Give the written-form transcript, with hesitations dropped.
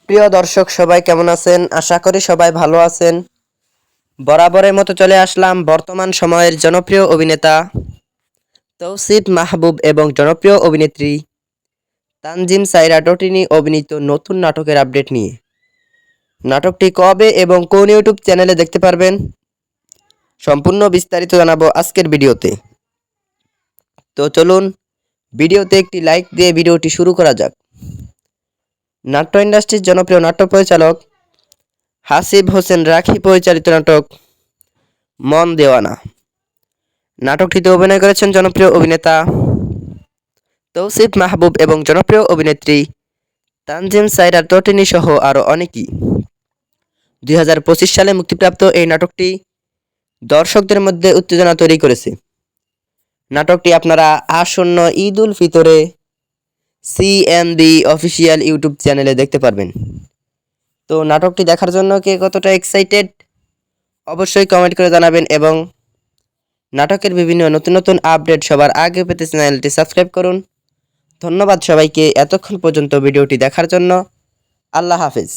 প্রিয় দর্শক সবাই কেমন আছেন? আশা করি সবাই ভালো আছেন। বরাবরের মতো চলে আসলাম বর্তমান সময়ের জনপ্রিয় অভিনেতা তৌসিফ মাহবুব এবং জনপ্রিয় অভিনেত্রী তানজিম সাইরা টটিনি অভিনীত নতুন নাটকের আপডেট নিয়ে। নাটকটি কবে এবং কোন ইউটিউব চ্যানেলে দেখতে পারবেন সম্পূর্ণ বিস্তারিত জানাবো আজকের ভিডিওতে। তো চলুন ভিডিওতে একটি লাইক দিয়ে ভিডিওটি শুরু করা যাক। নাট্য ইন্ডাস্ট্রির জনপ্রিয় নাট্য পরিচালক হাসিব হোসেন রাখি পরিচালিত নাটক মন দেওয়ানা। নাটকটিতে অভিনয় করেছেন জনপ্রিয় অভিনেতা তৌসিফ মাহবুব এবং জনপ্রিয় অভিনেত্রী তানজিম সাইরা টটিনি সহ আরও অনেকেই। 2025 সালে মুক্তিপ্রাপ্ত এই নাটকটি দর্শকদের মধ্যে উত্তেজনা তৈরি করেছে। নাটকটি আপনারা আসন্ন Eid ul ফিতরে CMB official YouTube চ্যানেলে দেখতে পারবেন। তো নাটকটি দেখার জন্য কে কতটা এক্সাইটেড অবশ্যই কমেন্ট করে জানাবেন এবং নাটকের বিভিন্ন নতুন নতুন আপডেট সবার আগে পেতে চ্যানেলটি সাবস্ক্রাইব করুন। ধন্যবাদ সবাইকে এতক্ষণ পর্যন্ত ভিডিওটি দেখার জন্য। আল্লাহ হাফেজ।